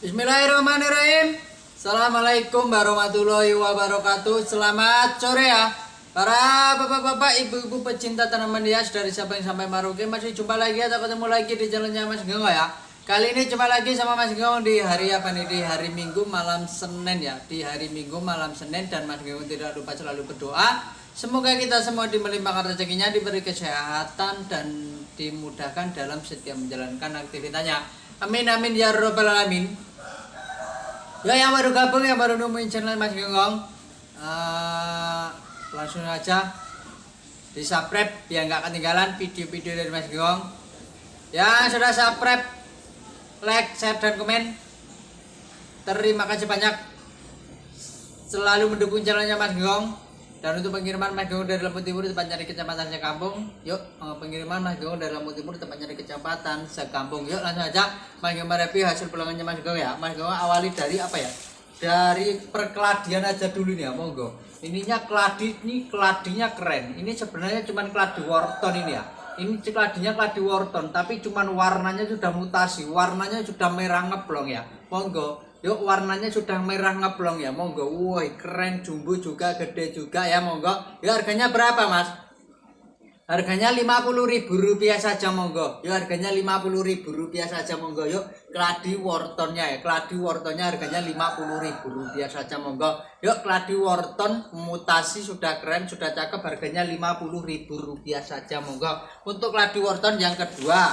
Bismillahirrahmanirrahim. Assalamualaikum warahmatullahi wabarakatuh. Selamat sore ya para bapak-bapak, ibu-ibu pecinta tanaman hias dari Sabang sampai Merauke. Masih jumpa lagi atau ketemu lagi di channelnya Mas Gengo ya. Kali ini jumpa lagi sama Mas Gengo di hari apa nih? Di hari Minggu malam Senin ya. Di hari Minggu malam Senin, dan Mas Gengo tidak lupa selalu berdoa semoga kita semua dimelimpahkan rezekinya, diberi kesehatan dan dimudahkan dalam setiap menjalankan aktivitasnya. Amin amin ya robbal alamin. Ya, yang baru gabung, yang baru nemuin channel Mas Genggong, langsung aja di subscribe biar nggak ketinggalan video-video dari Mas Genggong. Yang sudah subscribe, like, share, dan komen, terima kasih banyak. Selalu mendukung channelnya Mas Genggong. Dan untuk pengiriman Mas Genggong dari Lampung Timur, tepatnya di Kecamatan Sekampung. Yuk, pengiriman Mas Genggong dari Lampung Timur, tepatnya di Kecamatan Sekampung. Yuk, langsung aja Mas Genggong mereview hasil pulangannya Mas Genggong ya. Mas Genggong awali dari apa ya? Dari perkeladian aja dulu nih ya, monggo. Ininya keladi, ini keladinya keren. Ini sebenarnya cuman keladi Wharton ini ya. Ini keladinya keladi Wharton, tapi cuman warnanya sudah mutasi, warnanya sudah merah ngeblong ya. Monggo. Yuk, warnanya sudah merah ngeblong ya, monggo. Woi, keren, jumbo juga, gede juga ya, monggo. Yuk, harganya berapa Mas? Harganya Rp50.000 saja, monggo. Yuk, harganya Rp50.000 saja, monggo. Yuk, keladi Whartonnya ya, keladi Whartonnya harganya Rp50.000 saja, monggo. Yuk, keladi Wharton mutasi sudah keren, sudah cakep, harganya Rp50.000 saja, monggo. Untuk keladi Wharton yang kedua.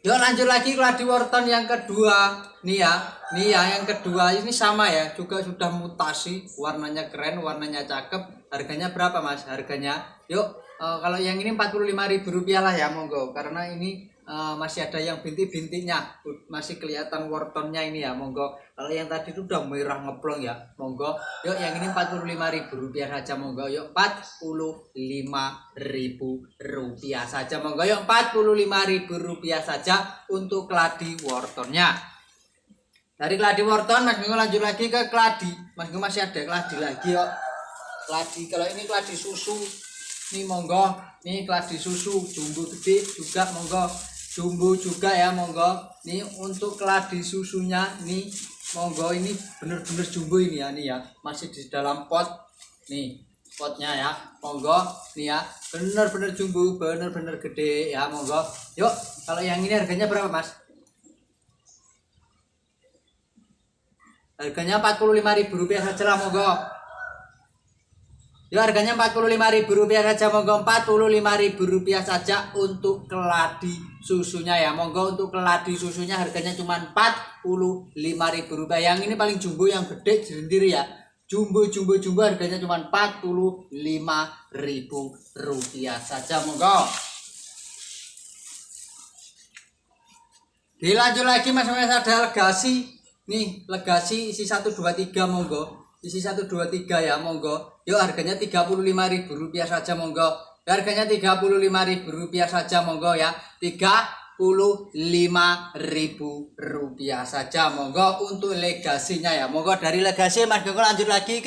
Yuk, lanjut lagi keladi Wharton yang kedua. Nih ya, yang kedua ini sama ya, juga sudah mutasi, warnanya keren, warnanya cakep. Harganya berapa Mas? Harganya, yuk, kalau yang ini Rp45.000 lah ya, monggo. Karena ini masih ada yang bintik-bintiknya, masih kelihatan Whartonnya ini ya, monggo. Kalau yang tadi itu udah merah ngeplong ya, monggo. Yuk, yang ini Rp45.000 saja, monggo. Yuk, Rp45.000 saja, monggo. Yuk, Rp45.000 saja untuk keladi Whartonnya. Dari keladi Wharton, Mas Gengo lanjut lagi ke keladi. Mas Gengo masih ada keladi lagi yuk. Keladi, kalau ini keladi susu. Nih monggo, nih keladi susu, jumbo gede juga monggo. Jumbo juga ya, monggo. Nih untuk keladi susunya nih, monggo, ini bener-bener jumbo ini ya, nih ya. Masih di dalam pot. Nih, potnya ya. Monggo, nih ya. Bener-bener jumbo, bener-bener gede ya, monggo. Yuk, kalau yang ini harganya berapa, Mas? Harganya Rp45.000 saja lah, monggo. Ya, harganya Rp45.000 saja, monggo. Rp45.000 saja untuk keladi susunya ya, monggo. Untuk keladi susunya harganya cuma Rp45.000. Yang ini paling jumbo, yang gede sendiri ya. Jumbo harganya cuma Rp45.000 saja, monggo. Dilanjut lagi Mas, ada legasi. Nih, legasi isi 123, monggo. Isi 123 ya, monggo. Yuk, harganya Rp35.000 saja, monggo. Harganya Rp35.000 saja, monggo ya. Rp35.000 saja, monggo untuk legasinya ya. Monggo, dari legasi Mas Gengo lanjut lagi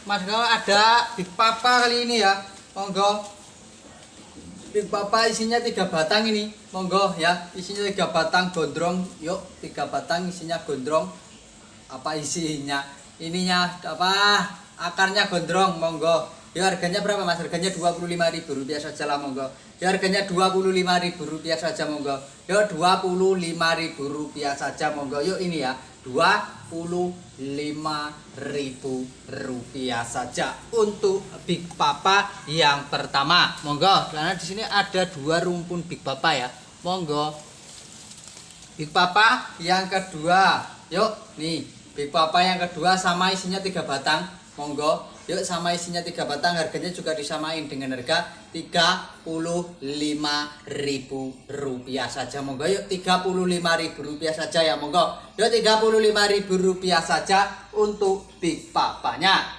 Mas Gengo ada Big Papa kali ini ya. Monggo. Big Papa isinya 3 batang ini, monggo ya. Isinya 3 batang gondrong. Yuk, 3 batang isinya gondrong. Apa isinya? Ininya apa? Akarnya gondrong, monggo. Ya, harganya berapa Mas? Harganya Rp25.000 saja lah, monggo. Ya, harganya Rp25.000 saja, monggo. Ya, Rp25.000 saja, monggo. Yuk, ini ya. Rp25.000 saja untuk Big Papa yang pertama, monggo. Karena di sini ada 2 rumpun Big Papa ya, monggo. Big Papa yang kedua, yuk nih Big Papa yang kedua sama isinya 3 batang, monggo. Yuk, sama isinya 3 batang, harganya juga disamain dengan harga Rp35.000 saja, monggo. Yuk, Rp35.000 saja ya, monggo. Yuk, Rp35.000 saja untuk Big Papanya.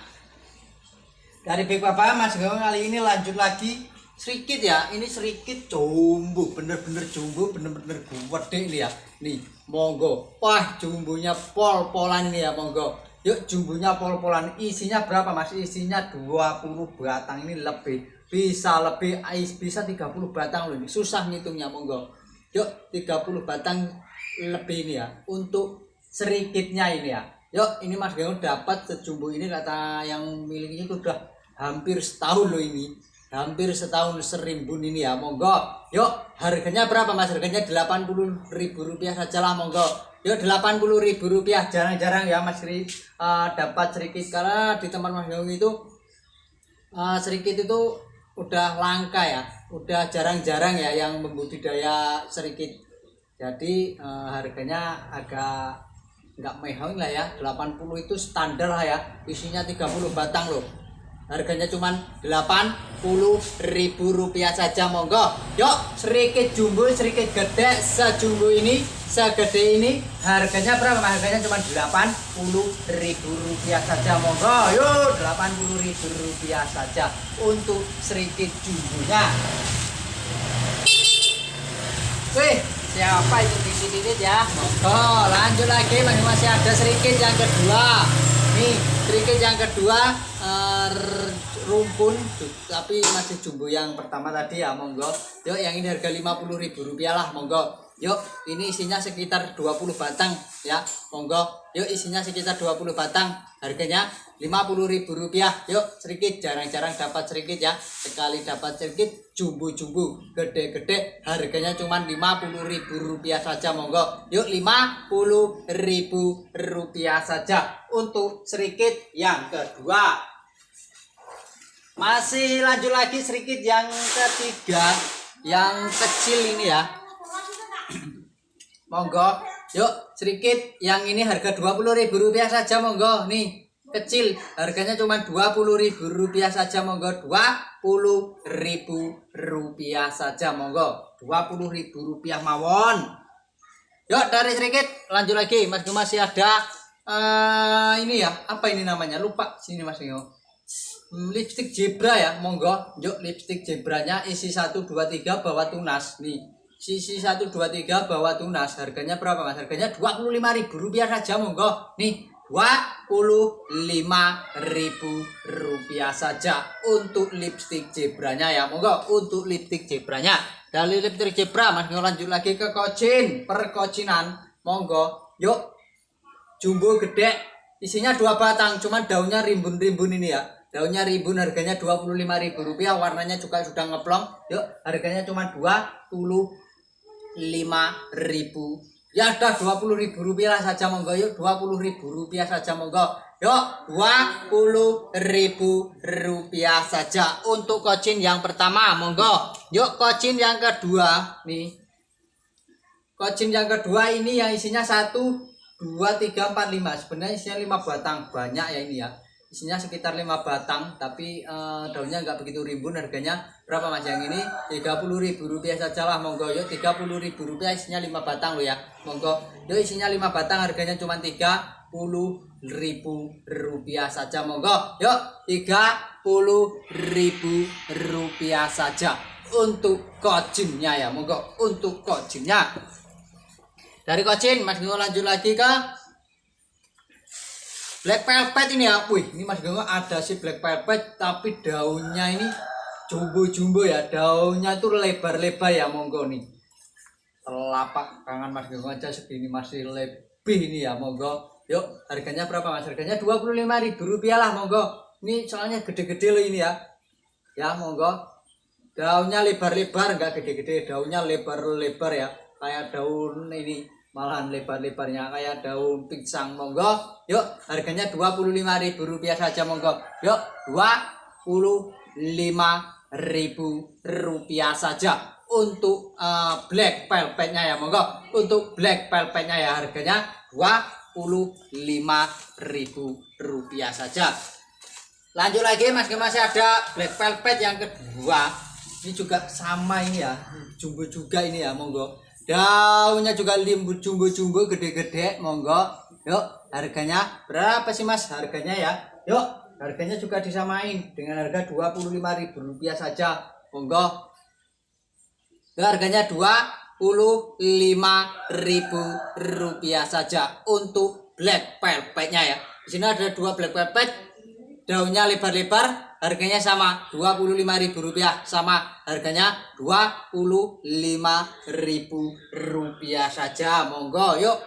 Dari Big Papa Mas Gengo kali ini lanjut lagi sedikit ya. Ini sedikit jumbo, bener-bener jumbo, bener-bener gede ini ya. Nih, monggo. Wah, jumbonya pol-polan ini ya, monggo. Yuk, jumbonya pol-polan. Isinya berapa Mas? Isinya 20 batang, ini lebih. Bisa lebih, bisa 30 batang loh ini. Susah ngitungnya, monggo. Yuk 30 batang lebih ini ya untuk serikitnya ini ya. Yuk ini Mas Gengong dapat sejumbo ini kata yang miliknya itu udah hampir setahun loh ini. Hampir setahun serimbun ini ya. Monggo. Yuk harganya berapa Mas? Harganya Rp80.000 saja lah monggo. Yuk Rp80.000. Jarang-jarang ya Mas dapat serikit karena di tempat Mas Gengong itu serikit itu udah langka ya, udah jarang-jarang ya yang membudidaya serikit. Jadi harganya agak nggak mehong lah ya. 80 itu standar lah ya, isinya 30 batang loh. Harganya cuman Rp80.000 saja monggo. Yuk serikit jumbo, serikit gede sejumbo ini, segede ini, harganya berapa Mas? Harganya cuma Rp80.000 saja monggo. Yuk Rp80.000 saja untuk serikit jumbonya. Wih, siapa itu titit-titit ya? Monggo lanjut lagi, masih ada serikit yang kedua. Nih serikit yang kedua rumpun tapi masih jumbo yang pertama tadi ya monggo. Yuk yang ini harga Rp50.000 lah monggo. Yuk ini isinya sekitar 20 batang ya monggo. Yuk isinya sekitar 20 batang, harganya Rp50.000. Yuk serikit, jarang-jarang dapat serikit ya, sekali dapat serikit jumbo-jumbo gede-gede harganya cuma Rp50.000 saja monggo. Yuk Rp50.000 saja untuk serikit yang kedua. Masih lanjut lagi serikit yang ketiga, yang kecil ini ya. Monggo. Yuk serikit yang ini harga Rp20.000 saja monggo. Nih kecil harganya cuma Rp20.000 saja monggo. Rp20.000 saja monggo. Rp20.000 mawon. Yuk dari serikit lanjut lagi. Mas masih ada ini ya, apa ini namanya? Lupa sini Mas Gengong. Lipstick zebra ya monggo. Yuk lipstick zebranya isi 1 2 3 bawa tunas nih. Sisi 1 2 3 bawa tunas. Harganya berapa Mas? Harganya Rp25.000 saja monggo. Nih Rp25.000 saja untuk lipstick zebranya ya monggo. Untuk lipstick zebranya. Dari lipstick zebra Mas lanjut lagi ke kocin, perkocinan monggo. Yuk jumbo gede isinya 2 batang, cuman daunnya rimbun-rimbun ini ya. Daunnya rimbun, harganya Rp25.000. Warnanya juga sudah ngeplong. Yuk harganya cuma Rp25.000. Ya udah Rp20.000 saja monggo. Yuk Rp20.000 saja monggo. Yuk Rp20.000 saja untuk kocin yang pertama monggo. Yuk kocin yang kedua nih. Kocin yang kedua ini yang isinya 1 2 3 4 5. Sebenarnya isinya 5 batang, banyak ya ini ya. Isinya sekitar 5 batang, tapi daunnya nggak begitu rimbun. Harganya berapa Mas yang ini? Rp30.000 saja lah monggo. Yuk Rp30.000, isinya 5 batang loh ya monggo. Yuk isinya 5 batang, harganya cuma Rp30.000 saja monggo. Yuk Rp30.000 saja untuk kocinnya ya monggo. Untuk kocinnya. Dari kocin Mas Gengong lanjut lagi ke black velvet ini ya. Wih ini Mas Gengong ada si black velvet tapi daunnya ini jumbo-jumbo ya. Daunnya itu lebar-lebar ya monggo nih. Telapak tangan Mas Gengong aja segini masih lebih ini ya monggo. Yuk harganya berapa Mas? Harganya Rp25.000 lah monggo. Ini soalnya gede-gede loh ini ya. Ya monggo. Daunnya lebar-lebar, enggak gede-gede, daunnya lebar-lebar ya. Kayak daun ini, malahan lebar-lebarnya kayak daun pisang monggo. Yuk harganya Rp25.000 saja monggo. Yuk Rp25.000 saja untuk black velvetnya ya monggo. Untuk black velvetnya ya harganya Rp25.000 saja. Lanjut lagi Mas, masih ada black velvet yang kedua. Ini juga sama ini ya, jumbo juga ini ya monggo. Daunnya juga limbu jumbo-jumbo gede-gede monggo. Yuk harganya berapa sih Mas? Harganya ya. Yuk harganya juga disamain dengan harga Rp25.000 saja monggo. Harganya Rp25.000 saja untuk black velvetnya ya. Di sini ada 2 black velvet, daunnya lebar-lebar, harganya sama Rp25.000, sama harganya Rp25.000 saja. Monggo yuk,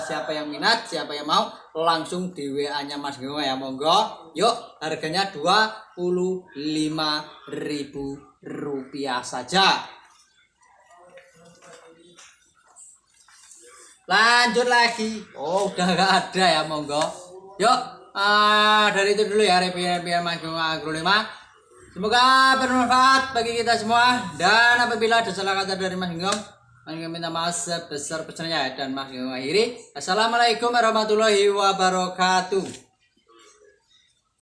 siapa yang minat, siapa yang mau langsung di WA nya Mas Gengong ya. Monggo yuk, harganya Rp25.000 saja. Lanjut lagi. Oh, udah gak ada ya. Monggo yuk, dari itu dulu ya review Mas Gengong Agro 5. Semoga bermanfaat bagi kita semua, dan apabila ada salah kata dari Mas Gengong, kami minta maaf sebesar-besarnya, dan Mas Gengong akhiri. Assalamualaikum warahmatullahi wabarakatuh.